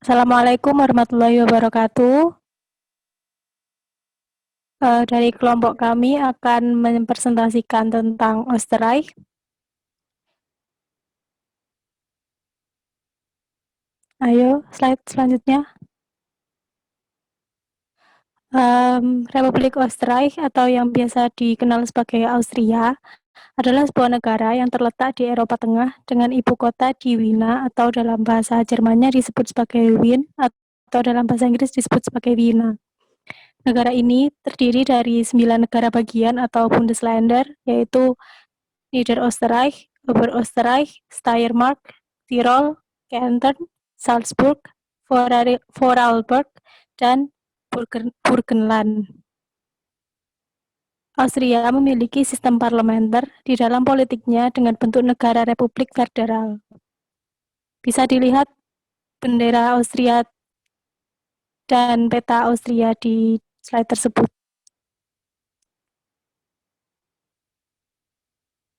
Assalamualaikum warahmatullahi wabarakatuh. Dari kelompok kami akan mempresentasikan tentang Oostenrijk. Ayo, slide selanjutnya. Republik Oostenrijk atau yang biasa dikenal sebagai Austria adalah sebuah negara yang terletak di Eropa Tengah dengan ibu kota di Wina atau dalam bahasa Jermannya disebut sebagai Wien atau dalam bahasa Inggris disebut sebagai Wina. Negara ini terdiri dari 9 negara bagian atau Bundesländer, yaitu Niederösterreich, Oberösterreich, Steiermark, Tirol, Kärnten, Salzburg, Vorarlberg, dan Burgenland. Austria memiliki sistem parlementer di dalam politiknya dengan bentuk negara republik federal. Bisa dilihat bendera Austria dan peta Austria di slide tersebut.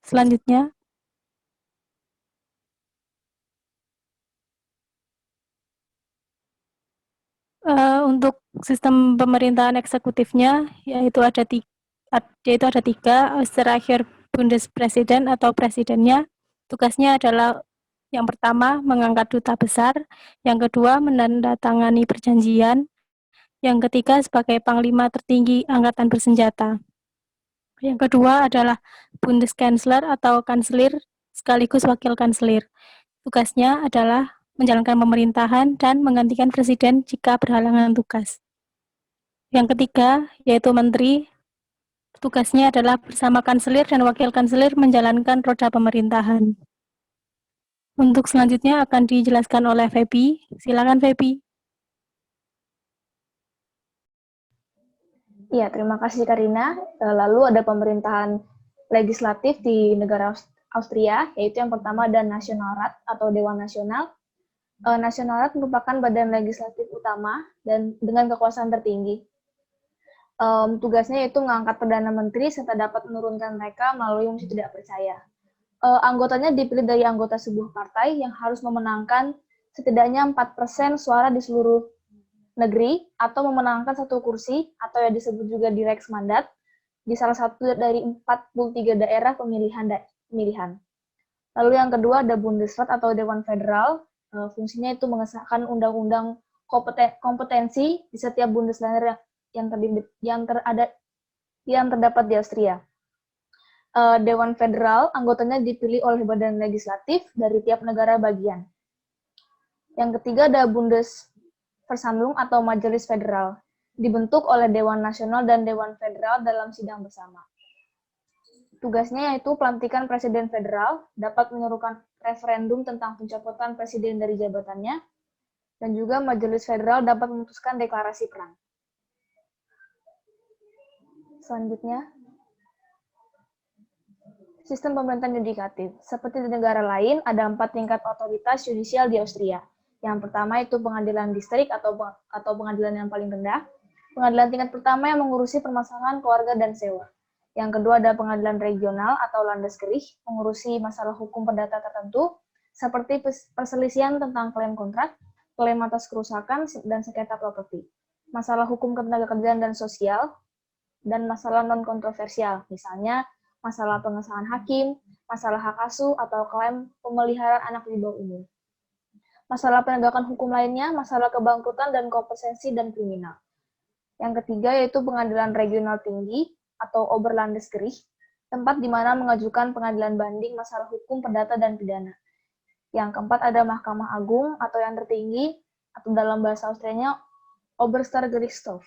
Selanjutnya, untuk sistem pemerintahan eksekutifnya yaitu ada tiga, Österreicher Bundespräsident atau presidennya. Tugasnya adalah yang pertama mengangkat duta besar, yang kedua menandatangani perjanjian, yang ketiga sebagai panglima tertinggi angkatan bersenjata. Yang kedua adalah Bundeskanzler atau kanselir sekaligus wakil kanselir. Tugasnya adalah menjalankan pemerintahan dan menggantikan presiden jika berhalangan tugas. Yang ketiga, yaitu menteri, tugasnya adalah bersama kanselir dan wakil kanselir menjalankan roda pemerintahan. Untuk selanjutnya akan dijelaskan oleh Febi. Silakan Febi. Iya, terima kasih Karina. Lalu ada pemerintahan legislatif di negara Austria, yaitu yang pertama ada Nationalrat atau Dewan Nasional. Nationalrat merupakan badan legislatif utama dan dengan kekuasaan tertinggi. Tugasnya yaitu mengangkat Perdana Menteri serta dapat menurunkan mereka melalui mosi tidak percaya. Anggotanya dipilih dari anggota sebuah partai yang harus memenangkan setidaknya 4% suara di seluruh negeri atau memenangkan satu kursi atau yang disebut juga direct mandat di salah satu dari 43 daerah pemilihan. Lalu yang kedua ada Bundesrat atau Dewan Federal. Fungsinya itu mengesahkan undang-undang kompetensi di setiap Bundesländer yang terdapat di Austria. Dewan Federal anggotanya dipilih oleh badan legislatif dari tiap negara bagian. Yang ketiga ada Bundesversammlung atau Majelis Federal, dibentuk oleh Dewan Nasional dan Dewan Federal dalam sidang bersama. Tugasnya yaitu pelantikan Presiden Federal, dapat menyerukan referendum tentang pencopotan Presiden dari jabatannya, dan juga Majelis Federal dapat memutuskan deklarasi perang. Selanjutnya, sistem pemerintahan yudikatif. Seperti di negara lain, ada 4 tingkat otoritas yudisial di Austria. Yang pertama itu pengadilan distrik atau pengadilan yang paling rendah. Pengadilan tingkat pertama yang mengurusi permasalahan keluarga dan sewa. Yang kedua ada pengadilan regional atau Landesgericht, mengurusi masalah hukum perdata tertentu, seperti perselisihan tentang klaim kontrak, klaim atas kerusakan, dan sengketa properti. Masalah hukum ketenagakerjaan dan sosial, dan masalah non-kontroversial, misalnya masalah pengesahan hakim, masalah hak asuh, atau klaim pemeliharaan anak di bawah umur. Masalah penegakan hukum lainnya, masalah kebangkrutan dan kompensasi dan kriminal. Yang ketiga yaitu pengadilan regional tinggi atau Oberlandesgericht, tempat di mana mengajukan pengadilan banding masalah hukum perdata dan pidana. Yang keempat ada Mahkamah Agung atau yang tertinggi, atau dalam bahasa Austrianya Oberster Gerichtshof.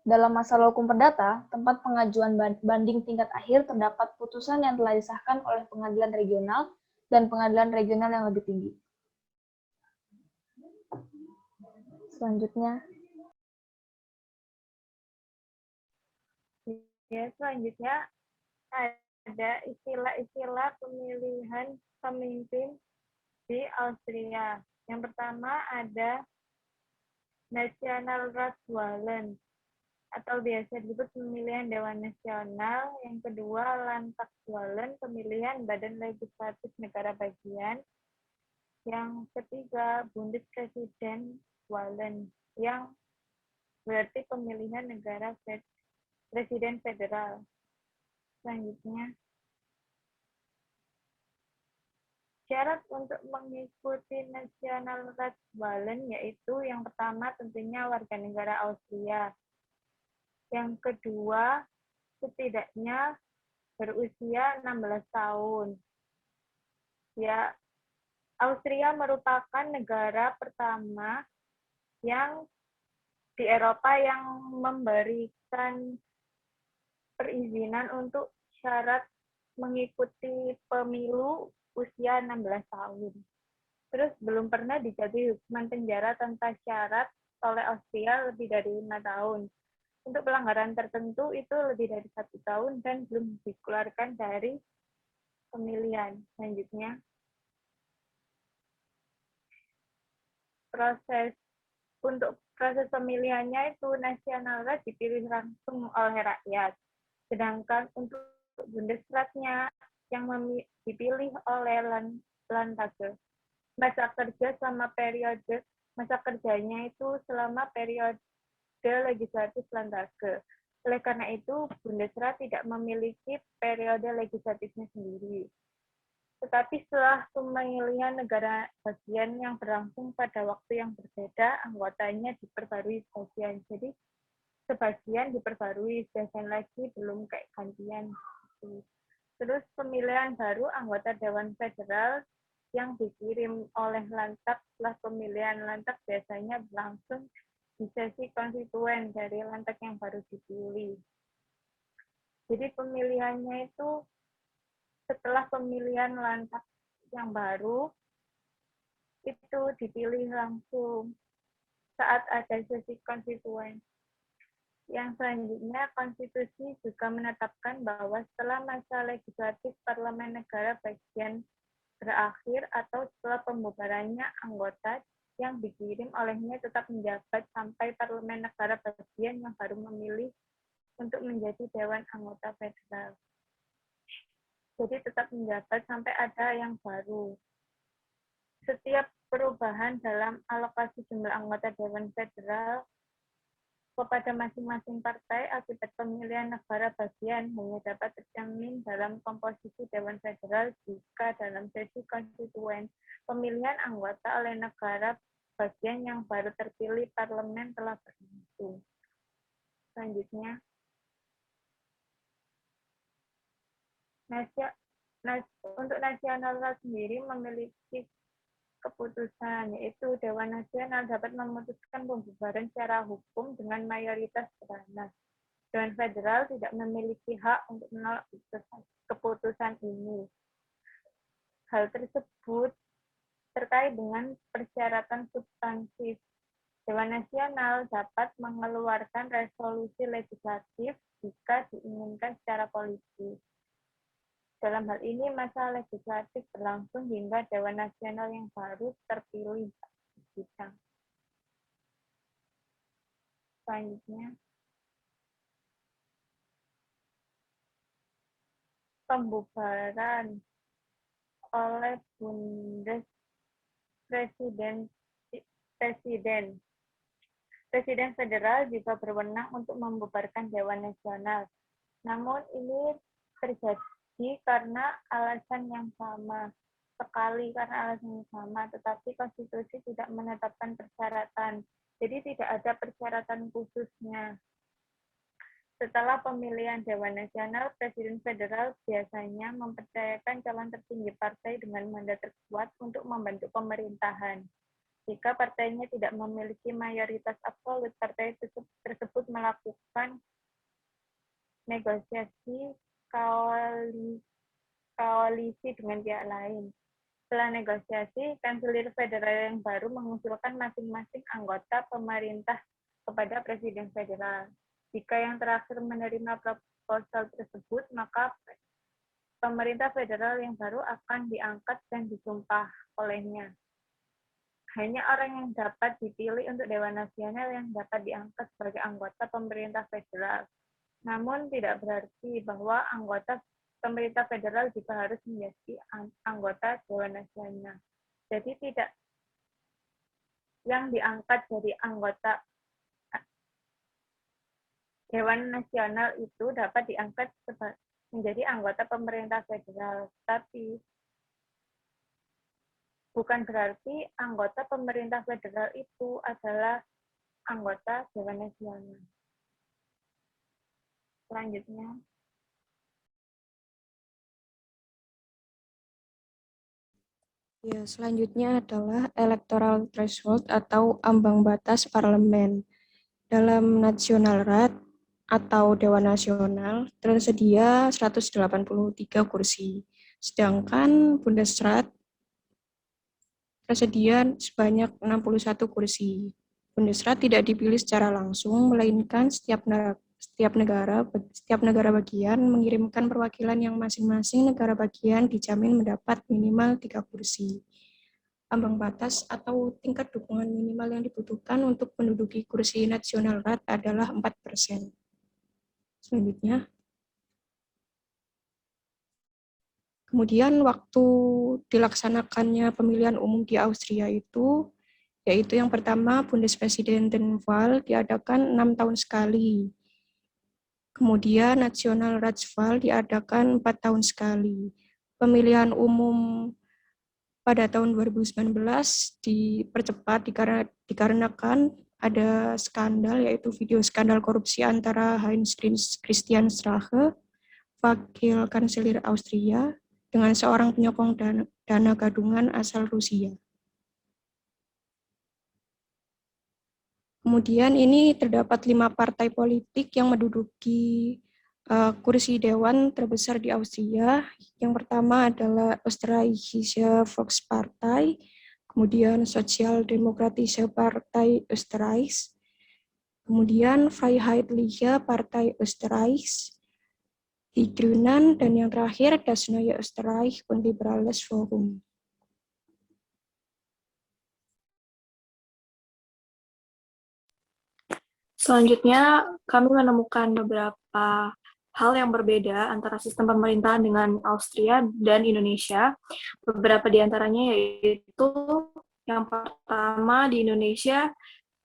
Dalam masalah hukum perdata, tempat pengajuan banding tingkat akhir terdapat putusan yang telah disahkan oleh pengadilan regional dan pengadilan regional yang lebih tinggi. Selanjutnya, selanjutnya ada istilah-istilah pemilihan pemimpin di Austria. Yang pertama ada Nationalratswahlen atau biasa disebut pemilihan Dewan Nasional. Yang kedua Landtagswahlen, pemilihan badan legislatif negara bagian. Yang ketiga, Bundespräsidentenwahlen, yang berarti pemilihan negara presiden federal. Selanjutnya, syarat untuk mengikuti Nationalratswahlen yaitu yang pertama tentunya warga negara Austria. Yang kedua, setidaknya berusia 16 tahun. Ya, Austria merupakan negara pertama yang di Eropa yang memberikan perizinan untuk syarat mengikuti pemilu usia 16 tahun. Terus belum pernah dijatuhi hukuman penjara tanpa syarat oleh Austria lebih dari 5 tahun. Untuk pelanggaran tertentu itu lebih dari 1 tahun dan belum dikeluarkan dari pemilihan. Selanjutnya, untuk proses pemilihannya itu Nationalrat dipilih langsung oleh rakyat. Sedangkan untuk Bundesratnya yang dipilih oleh Landtage. Masa kerjanya itu selama periode legislatif Landtage. Oleh karena itu, Bundesrat tidak memiliki periode legislatifnya sendiri. Tetapi setelah pemilihan negara bagian yang berlangsung pada waktu yang berbeda, anggotanya diperbarui sebagian. Jadi, sebagian diperbarui, sebagian lagi belum kayak gantian. Terus pemilihan baru anggota Dewan Federal yang dikirim oleh Landtag setelah pemilihan Landtag biasanya berlangsung di sesi konstituen dari Landtag yang baru dipilih. Jadi pemilihannya itu setelah pemilihan Landtag yang baru itu dipilih langsung saat ada sesi konstituen. Yang selanjutnya, konstitusi juga menetapkan bahwa setelah masa legislatif parlemen negara bagian berakhir atau setelah pembubarannya, anggota yang dikirim olehnya tetap menjabat sampai parlemen negara bagian yang baru memilih untuk menjadi Dewan Anggota Federal. Jadi tetap menjabat sampai ada yang baru. Setiap perubahan dalam alokasi jumlah anggota Dewan Federal kepada masing-masing partai akibat pemilihan negara bagian hanya dapat tercermin dalam komposisi Dewan Federal jika dalam sesi konstituen pemilihan anggota oleh negara bagian yang baru terpilih parlemen telah berlangsung. Selanjutnya, untuk Nasionalrat sendiri memiliki keputusan, yaitu Dewan Nasional dapat memutuskan pembubaran secara hukum dengan mayoritas suara. Dewan Federal tidak memiliki hak untuk menolak keputusan ini. Hal tersebut terkait dengan persyaratan substantif. Dewan Nasional dapat mengeluarkan resolusi legislatif jika diinginkan secara politis. Dalam hal ini, masa legislatif berlangsung hingga Dewan Nasional yang baru terpilih. Selanjutnya, pembubaran oleh Bundespresiden. Presiden federal juga berwenang untuk membubarkan Dewan Nasional. Namun ini terjadi karena alasan yang sama, tetapi konstitusi tidak menetapkan persyaratan. Jadi tidak ada persyaratan khususnya. Setelah pemilihan Dewan Nasional, Presiden Federal biasanya mempercayakan calon tertinggi partai dengan mandat terkuat untuk membentuk pemerintahan. Jika partainya tidak memiliki mayoritas absolut, partai tersebut melakukan negosiasi koalisi dengan pihak lain. Setelah negosiasi, Kanselir Federal yang baru mengusulkan masing-masing anggota pemerintah kepada Presiden Federal. Jika yang terakhir menerima proposal tersebut, maka pemerintah federal yang baru akan diangkat dan disumpah olehnya. Hanya orang yang dapat dipilih untuk Dewan Nasional yang dapat diangkat sebagai anggota pemerintah federal. Namun tidak berarti bahwa anggota pemerintah federal juga harus menjadi anggota Dewan Nasional. Jadi tidak yang diangkat dari anggota Dewan Nasional itu dapat diangkat menjadi anggota pemerintah federal, tapi bukan berarti anggota pemerintah federal itu adalah anggota Dewan Nasional. Selanjutnya, ya, selanjutnya adalah electoral threshold atau ambang batas parlemen. Dalam National Rat atau Dewan Nasional tersedia 183 kursi, sedangkan Bundesrat tersedia sebanyak 61 kursi. Bundesrat tidak dipilih secara langsung, melainkan setiap negara bagian mengirimkan perwakilan yang masing-masing negara bagian dijamin mendapat minimal 3 kursi. Ambang batas atau tingkat dukungan minimal yang dibutuhkan untuk menduduki kursi National Rat adalah 4%. Selanjutnya, kemudian waktu dilaksanakannya pemilihan umum di Austria itu, yaitu yang pertama Bundespräsidentenwahl diadakan 6 tahun sekali. Kemudian National Ratswahl diadakan 4 tahun sekali. Pemilihan umum pada tahun 2019 dipercepat dikarenakan ada skandal, yaitu video skandal korupsi antara Heinz Christian Strache, wakil kanselir Austria, dengan seorang penyokong dana gadungan asal Rusia. Kemudian ini terdapat 5 partai politik yang menduduki kursi dewan terbesar di Austria. Yang pertama adalah Österreichische Volkspartei, kemudian Sozialdemokratische Partei Österreichs, kemudian Freiheitliche Partei Österreichs, Die Grünen, dan yang terakhir Das Neue Österreich und Liberales Forum. Selanjutnya, kami menemukan beberapa hal yang berbeda antara sistem pemerintahan dengan Austria dan Indonesia. Beberapa di antaranya yaitu, yang pertama, di Indonesia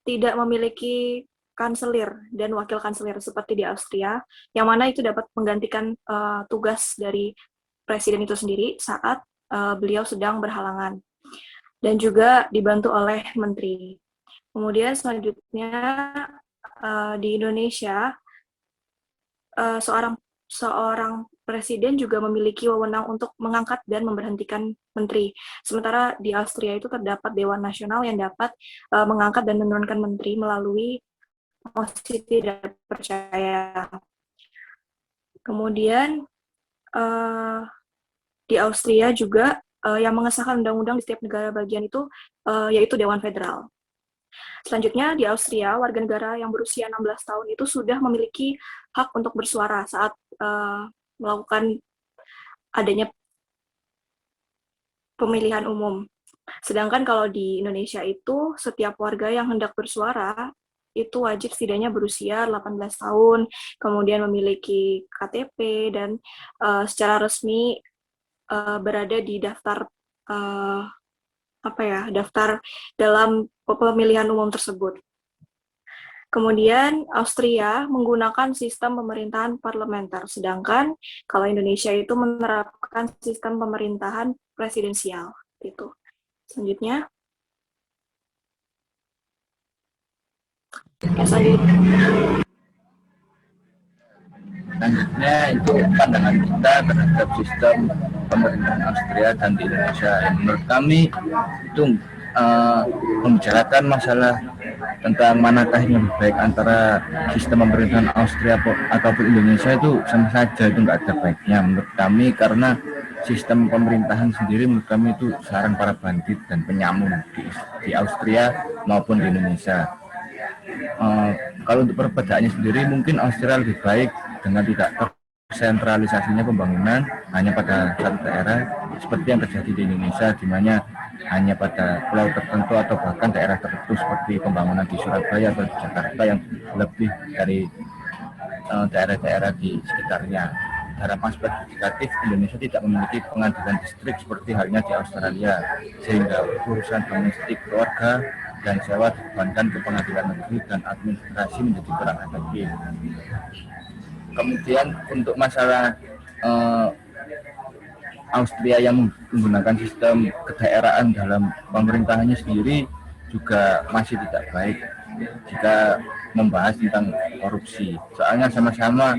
tidak memiliki kanselir dan wakil kanselir seperti di Austria, yang mana itu dapat menggantikan tugas dari presiden itu sendiri saat beliau sedang berhalangan, dan juga dibantu oleh menteri. Kemudian selanjutnya, di Indonesia, seorang presiden juga memiliki wewenang untuk mengangkat dan memberhentikan menteri. Sementara di Austria itu terdapat Dewan Nasional yang dapat mengangkat dan menurunkan menteri melalui mosi tidak percaya. Kemudian di Austria juga yang mengesahkan undang-undang di setiap negara bagian itu yaitu Dewan Federal. Selanjutnya, di Austria, warga negara yang berusia 16 tahun itu sudah memiliki hak untuk bersuara saat melakukan adanya pemilihan umum. Sedangkan kalau di Indonesia itu, setiap warga yang hendak bersuara itu wajib setidaknya berusia 18 tahun, kemudian memiliki KTP, dan secara resmi berada di daftar daftar dalam pemilihan umum tersebut. Kemudian Austria menggunakan sistem pemerintahan parlementer, sedangkan kalau Indonesia itu menerapkan sistem pemerintahan presidensial. Itu. Selanjutnya. Selanjutnya itu pandangan kita terhadap sistem pemerintahan Austria dan di Indonesia. Menurut kami itu membicarakan masalah tentang manakah yang lebih baik antara sistem pemerintahan Austria ataupun Indonesia itu sama saja, itu nggak ada baiknya menurut kami, karena sistem pemerintahan sendiri menurut kami itu sarang para bandit dan penyamun di Austria maupun di Indonesia. Kalau untuk perbedaannya sendiri mungkin Austria lebih baik dengan tidak tersentralisasinya pembangunan hanya pada satu daerah seperti yang terjadi di Indonesia, di mana hanya pada pulau tertentu atau bahkan daerah tertentu seperti pembangunan di Surabaya atau di Jakarta yang lebih dari daerah-daerah di sekitarnya. dalam aspek yudikatif Indonesia tidak memiliki pengadilan distrik seperti halnya di Australia, sehingga urusan domestik keluarga dan sewa dibebankan ke pengadilan negeri dan administrasi menjadi kurang efektif. Kemudian untuk masalah Austria yang menggunakan sistem kedaerahan dalam pemerintahannya sendiri juga masih tidak baik jika membahas tentang korupsi. Soalnya sama-sama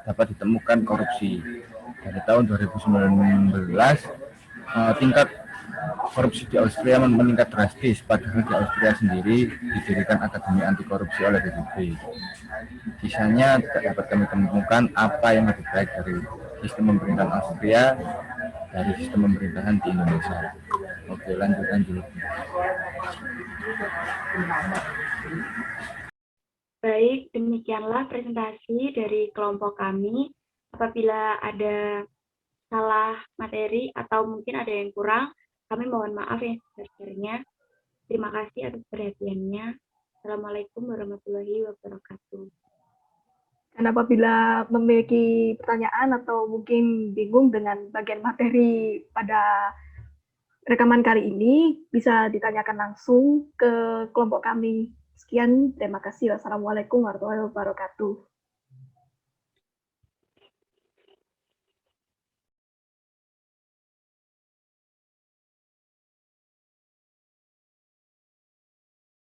dapat ditemukan korupsi. Dari tahun 2019, tingkat korupsi di Austria meningkat drastis, padahal di Austria sendiri didirikan Akademi Anti Korupsi oleh PBB. Sisanya tidak dapat kami temukan apa yang lebih baik dari sistem pemerintahan Austria dari sistem pemerintahan di Indonesia. Oke, lanjut. Baik, demikianlah presentasi dari kelompok kami. Apabila ada salah materi atau mungkin ada yang kurang, kami mohon maaf yang sebesar-besarnya. Terima kasih atas perhatiannya. Assalamualaikum warahmatullahi wabarakatuh. Dan apabila memiliki pertanyaan atau mungkin bingung dengan bagian materi pada rekaman kali ini, bisa ditanyakan langsung ke kelompok kami. Sekian, terima kasih. Wassalamualaikum warahmatullahi wabarakatuh.